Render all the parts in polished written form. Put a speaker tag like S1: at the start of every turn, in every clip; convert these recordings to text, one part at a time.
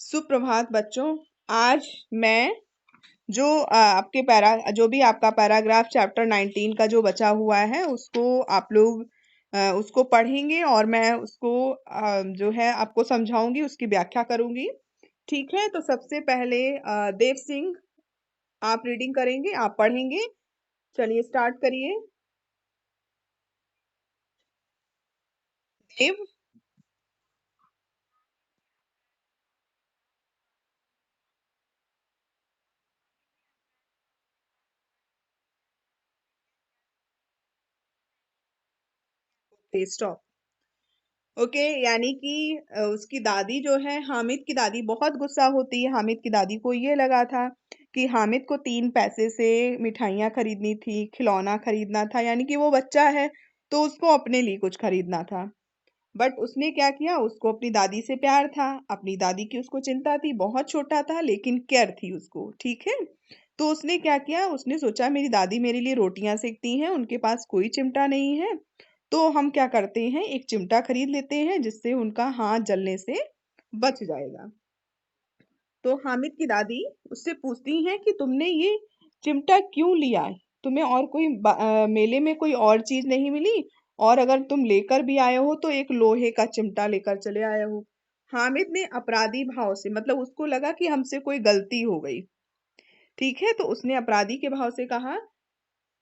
S1: सुप्रभात बच्चों। आज मैं आपके जो भी आपका पैराग्राफ चैप्टर 19 का जो बचा हुआ है उसको आप लोग उसको पढ़ेंगे और मैं उसको जो है आपको समझाऊंगी, उसकी व्याख्या करूंगी। ठीक है, तो सबसे पहले देव सिंह आप रीडिंग करेंगे, आप पढ़ेंगे। चलिए स्टार्ट करिए देव। स्टॉप। ओके, यानी कि उसकी दादी जो है, हामिद की दादी बहुत गुस्सा होती है। हामिद की दादी को ये लगा था कि हामिद को 3 पैसे से मिठाइयाँ खरीदनी थी, खिलौना खरीदना था, यानी कि वो बच्चा है तो उसको अपने लिए कुछ खरीदना था। बट उसने क्या किया, उसको अपनी दादी से प्यार था, अपनी दादी की उसको चिंता थी। बहुत छोटा था लेकिन केयर थी उसको। ठीक है, तो उसने क्या किया, उसने सोचा मेरी दादी मेरे लिए रोटियां सेकती हैं, उनके पास कोई चिमटा नहीं है, तो हम क्या करते हैं, एक चिमटा खरीद लेते हैं जिससे उनका हाथ जलने से बच जाएगा। तो हामिद की दादी उससे पूछती हैं कि तुमने ये चिमटा क्यों लिया है? तुम्हें और कोई मेले में कोई और चीज नहीं मिली? और अगर तुम लेकर भी आए हो तो एक लोहे का चिमटा लेकर चले आए हो। हामिद ने अपराधी भाव से, मतलब उसको लगा कि हमसे कोई गलती हो गई। ठीक है, तो उसने अपराधी के भाव से कहा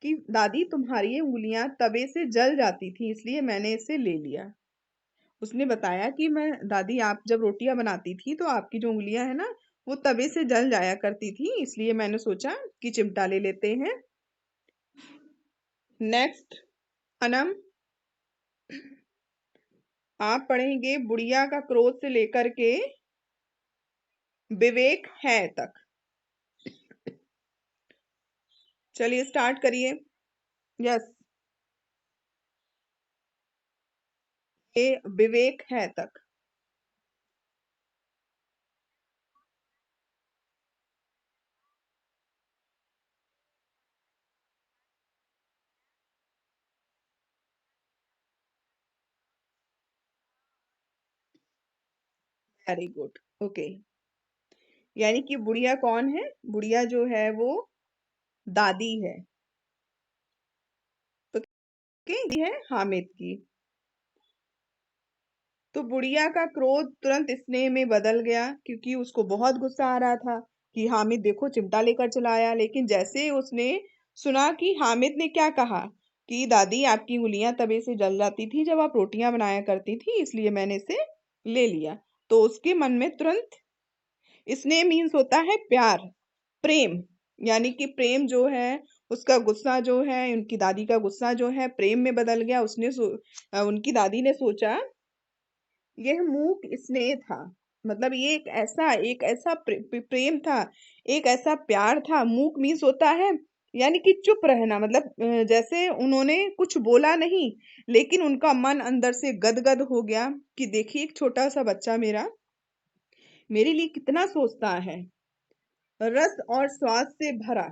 S1: कि दादी तुम्हारी ये उंगलियां तवे से जल जाती थी, इसलिए मैंने इसे ले लिया। उसने बताया कि मैं दादी, आप जब रोटियां बनाती थी तो आपकी जो उंगलियां है ना, वो तवे से जल जाया करती थी, इसलिए मैंने सोचा कि चिमटा ले लेते हैं। नेक्स्ट, अनम, आप पढ़ेंगे बुढ़िया का क्रोध से लेकर के विवेक है तक। चलिए स्टार्ट करिए। यस, ये विवेक है तक। Very good. ओके, यानी कि बुढ़िया कौन है? बुढ़िया जो है वो दादी है। ओके, ये है हामिद की। तो बुढ़िया का क्रोध तुरंत स्नेह में बदल गया, क्योंकि उसको बहुत गुस्सा आ रहा था कि हामिद देखो चिमटा लेकर चला आया। लेकिन जैसे ही उसने सुना कि हामिद ने क्या कहा कि दादी आपकी उंगलियां तवे से जल जाती थी जब आप रोटियां बनाया करती थी, इसलिए मैंने इसे ले लिया, तो उसके मन में तुरंत, स्नेह मीन्स होता है प्यार, प्रेम, यानी कि प्रेम जो है, उसका गुस्सा जो है, उनकी दादी का गुस्सा जो है प्रेम में बदल गया। उनकी दादी ने सोचा, यह मूक स्नेह था, मतलब ये एक ऐसा प्रेम था, एक ऐसा प्यार था। मूक मीन्स होता है यानी कि चुप रहना, मतलब जैसे उन्होंने कुछ बोला नहीं, लेकिन उनका मन अंदर से गदगद हो गया कि देखिए एक छोटा सा बच्चा मेरे लिए कितना सोचता है, रस और स्वाद से भरा।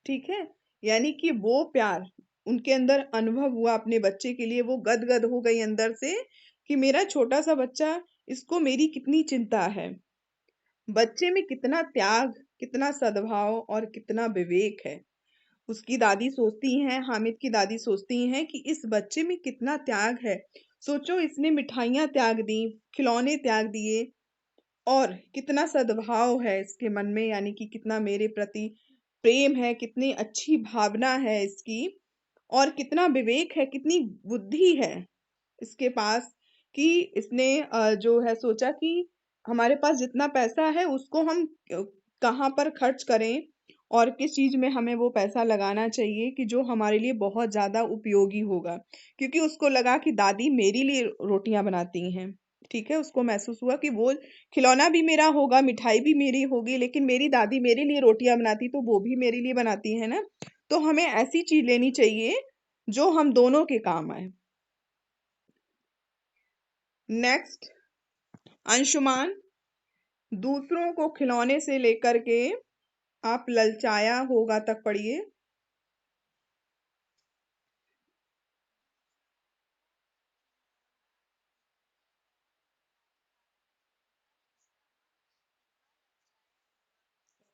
S1: ठीक है, यानी कि वो प्यार उनके अंदर अनुभव हुआ अपने बच्चे के लिए, वो गदगद हो गई अंदर से कि मेरा छोटा सा बच्चा, इसको मेरी कितनी चिंता है। बच्चे में कितना त्याग, कितना सद्भाव और कितना विवेक है। उसकी दादी सोचती हैं, हामिद की दादी सोचती हैं कि इस बच्चे में कितना त्याग है। सोचो, इसने मिठाइयाँ त्याग दी, खिलौने त्याग दिए, और कितना सद्भाव है इसके मन में, यानी कि कितना मेरे प्रति प्रेम है, कितनी अच्छी भावना है इसकी, और कितना विवेक है, कितनी बुद्धि है इसके पास कि इसने जो है सोचा कि हमारे पास जितना पैसा है उसको हम कहाँ पर खर्च करें और किस चीज में हमें वो पैसा लगाना चाहिए कि जो हमारे लिए बहुत ज्यादा उपयोगी होगा। क्योंकि उसको लगा कि दादी मेरी लिए रोटियां बनाती हैं। ठीक है, उसको महसूस हुआ कि वो खिलौना भी मेरा होगा, मिठाई भी मेरी होगी, लेकिन मेरी दादी मेरे लिए रोटियां बनाती तो वो भी मेरे लिए बनाती है ना। तो हमें ऐसी चीज लेनी चाहिए जो हम दोनों के काम आए। नेक्स्ट, अंशुमान, दूसरों को खिलौने से लेकर के आप ललचाया होगा तक पढ़िए।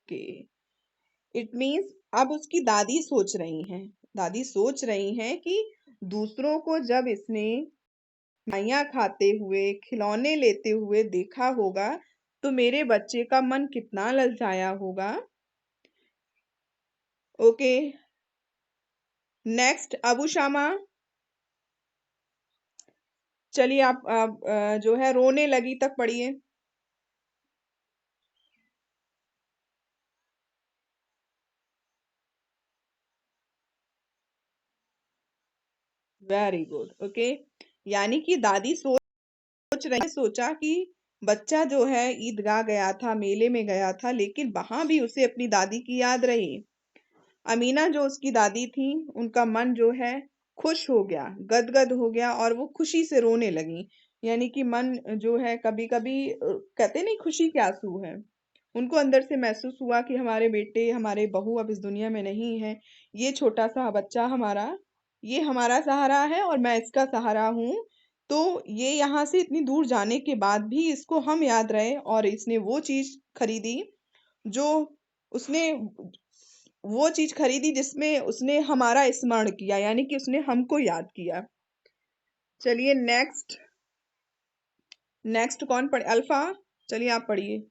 S1: ओके, इट मीन्स अब उसकी दादी सोच रही हैं, दादी सोच रही हैं कि दूसरों को जब इसने मिठाइयाँ खाते हुए, खिलौने लेते हुए देखा होगा, तो मेरे बच्चे का मन कितना ललचाया होगा। ओके, नेक्स्ट अबू शामा, चलिए आप जो है रोने लगी तक पढ़िए। Very good, okay. यानी कि दादी सोचा कि बच्चा जो है ईदगाह गया था, मेले में गया था, लेकिन वहां भी उसे अपनी दादी की याद रही। अमीना जो उसकी दादी थी, उनका मन जो है खुश हो गया, गदगद हो गया और वो खुशी से रोने लगी। यानी कि मन जो है कभी कभी कहते नहीं खुशी के आंसू है, उनको अंदर से महसूस हुआ कि हमारे बेटे हमारे बहू अब इस दुनिया में नहीं है, ये छोटा सा बच्चा हमारा, ये हमारा सहारा है और मैं इसका सहारा हूँ। तो ये यहाँ से इतनी दूर जाने के बाद भी इसको हम याद रहे और इसने वो चीज खरीदी जो उसने वो चीज खरीदी जिसमें उसने हमारा स्मरण किया, यानी कि उसने हमको याद किया। चलिए नेक्स्ट, नेक्स्ट कौन पढ़े? अल्फा, चलिए आप पढ़िए।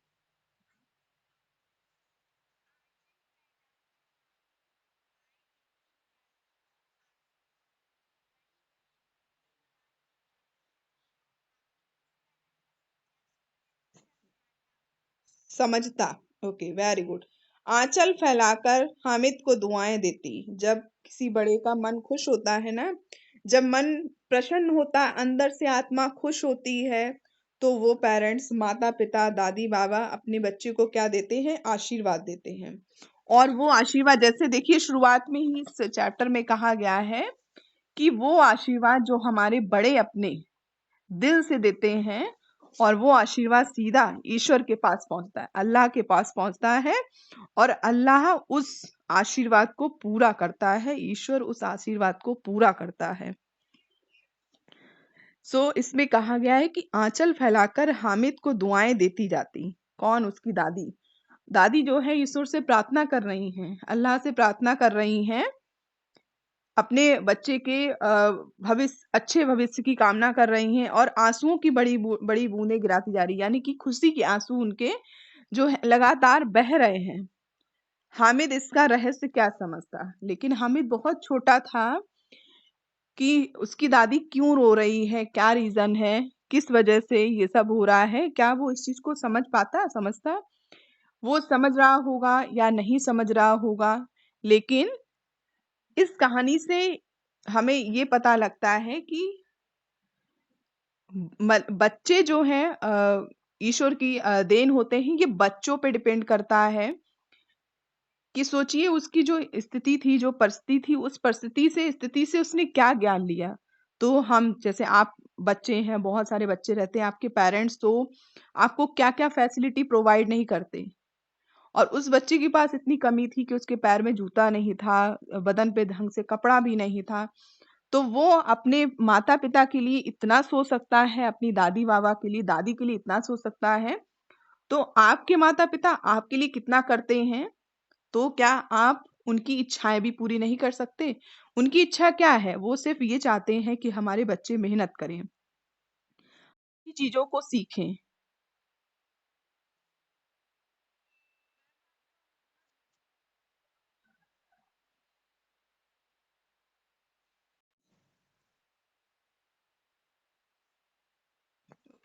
S1: समझता, ओके वेरी गुड। आंचल फैलाकर हामिद को दुआएं देती। जब किसी बड़े का मन खुश होता है ना, जब मन प्रसन्न होता, अंदर से आत्मा खुश होती है, तो वो पेरेंट्स, माता पिता, दादी बाबा अपने बच्चे को क्या देते हैं? आशीर्वाद देते हैं। और वो आशीर्वाद जैसे देखिए शुरुआत में ही इस चैप्टर में कहा गया है कि वो आशीर्वाद जो हमारे बड़े अपने दिल से देते हैं, और वो आशीर्वाद सीधा ईश्वर के पास पहुंचता है, अल्लाह के पास पहुंचता है, और अल्लाह उस आशीर्वाद को पूरा करता है, ईश्वर उस आशीर्वाद को पूरा करता है। इसमें कहा गया है कि आंचल फैलाकर हामिद को दुआएं देती जाती। कौन? उसकी दादी। दादी जो है ईश्वर से प्रार्थना कर रही हैं, अल्लाह से प्रार्थना कर रही हैं, अपने बच्चे के भविष्य, अच्छे भविष्य की कामना कर रही हैं, और आंसुओं की बड़ी बूंदें गिराती जा रही, यानी कि खुशी के आंसू उनके जो है लगातार बह रहे हैं। हामिद इसका रहस्य क्या समझता, लेकिन हामिद बहुत छोटा था कि उसकी दादी क्यों रो रही है, क्या रीजन है, किस वजह से ये सब हो रहा है, क्या वो इस चीज को समझता? वो समझ रहा होगा या नहीं समझ रहा होगा, लेकिन इस कहानी से हमें ये पता लगता है कि बच्चे जो हैं ईश्वर की देन होते हैं। ये बच्चों पे डिपेंड करता है कि सोचिए उसकी जो स्थिति थी, जो परिस्थिति थी, उस परिस्थिति से, स्थिति से उसने क्या ज्ञान लिया। तो हम जैसे आप बच्चे हैं, बहुत सारे बच्चे रहते हैं, आपके पेरेंट्स तो आपको क्या क्या फैसिलिटी प्रोवाइड नहीं करते, और उस बच्चे के पास इतनी कमी थी कि उसके पैर में जूता नहीं था, बदन पे ढंग से कपड़ा भी नहीं था, तो वो अपने माता पिता के लिए इतना सोच सकता है, अपनी दादी बाबा के लिए, दादी के लिए इतना सोच सकता है, तो आपके माता पिता आपके लिए कितना करते हैं, तो क्या आप उनकी इच्छाएं भी पूरी नहीं कर सकते? उनकी इच्छा क्या है? वो सिर्फ ये चाहते हैं कि हमारे बच्चे मेहनत करें, चीजों को सीखें।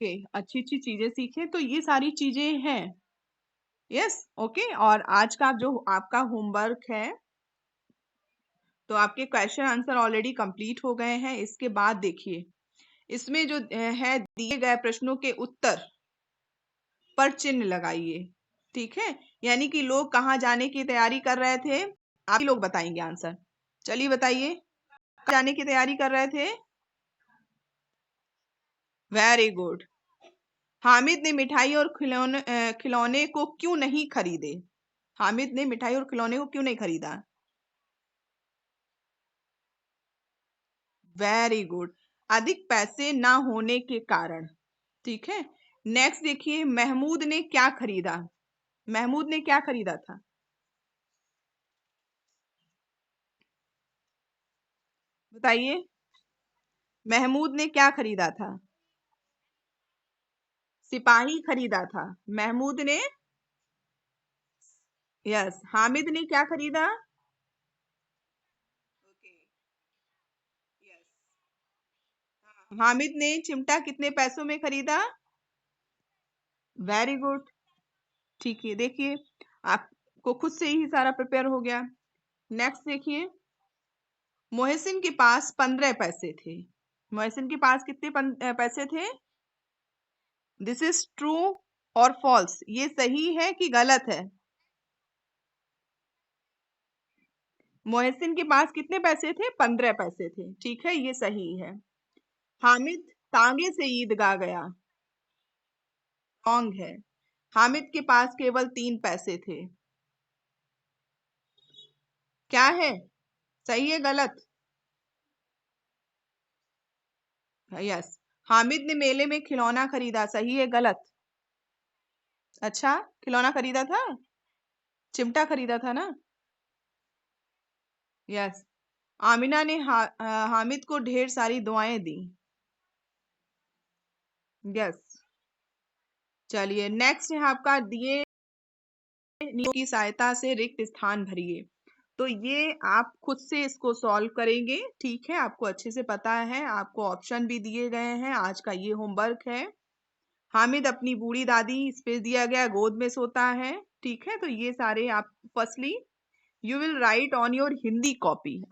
S1: ओके, अच्छी अच्छी चीजें सीखें, तो ये सारी चीजें हैं। Yes, okay. और आज का जो आपका होमवर्क है, तो आपके क्वेश्चन आंसर ऑलरेडी कंप्लीट हो गए हैं। इसके बाद देखिए, इसमें जो है दिए गए प्रश्नों के उत्तर पर चिन्ह लगाइए, ठीक है? यानी कि लोग कहाँ जाने की तैयारी कर रहे थे, आप ही लोग बताएंगे आंसर। चलिए बताइए, कहाँ जाने की तैयारी कर रहे थे? Very good. हामिद ने मिठाई और खिलौने को क्यों नहीं खरीदे? हामिद ने मिठाई और खिलौने को क्यों नहीं खरीदा? Very good. अधिक पैसे ना होने के कारण, ठीक है। नेक्स्ट देखिए, महमूद ने क्या खरीदा? महमूद ने क्या खरीदा था? बताइए। महमूद ने क्या खरीदा था? सिपाही खरीदा था। महमूद ने, यस, हामिद ने क्या खरीदा? Okay, yes. हामिद ने चिमटा कितने पैसों में खरीदा? Very good. ठीक है, देखिए आपको खुद से ही सारा प्रिपेयर हो गया। नेक्स्ट देखिए, मोहसिन के पास 15 पैसे थे। मोहसिन के पास कितने पैसे थे? दिस इज ट्रू और फॉल्स, ये सही है कि गलत है? मोहसिन के पास कितने पैसे थे? 15 पैसे थे। ठीक है, ये सही है। हामिद तांगे से ईदगाह गया। रॉन्ग है। हामिद के पास केवल 3 पैसे थे। क्या है? सही है गलत? यस। हामिद ने मेले में खिलौना खरीदा। सही है गलत? अच्छा, खिलौना खरीदा था? चिमटा खरीदा था ना? यस। आमिना ने हामिद को ढेर सारी दुआएं दी। यस। चलिए, नेक्स्ट है आपका, दिए नियमों की सहायता से रिक्त स्थान भरिए। तो ये आप खुद से इसको सॉल्व करेंगे। ठीक है, आपको अच्छे से पता है, आपको ऑप्शन भी दिए गए हैं। आज का ये होमवर्क है। हामिद अपनी बूढ़ी दादी, स्पेस दिया गया, गोद में सोता है। ठीक है, तो ये सारे आप firstly you will write on your Hindi copy.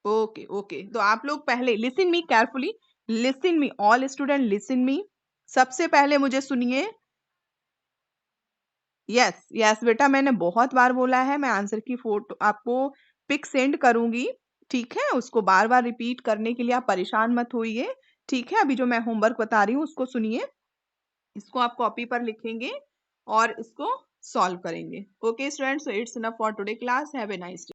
S1: Okay okay, तो आप लोग पहले listen me carefully, listen me all student, listen me. सबसे पहले मुझे सुनिए। यस यस बेटा, मैंने बहुत बार बोला है, मैं आंसर की फोटो आपको पिक सेंड करूंगी। ठीक है, उसको बार बार रिपीट करने के लिए आप परेशान मत होइए। ठीक है, अभी जो मैं होमवर्क बता रही हूँ उसको सुनिए। इसको आप कॉपी पर लिखेंगे और इसको सॉल्व करेंगे। Okay students, so it's enough for today class. Have a nice day.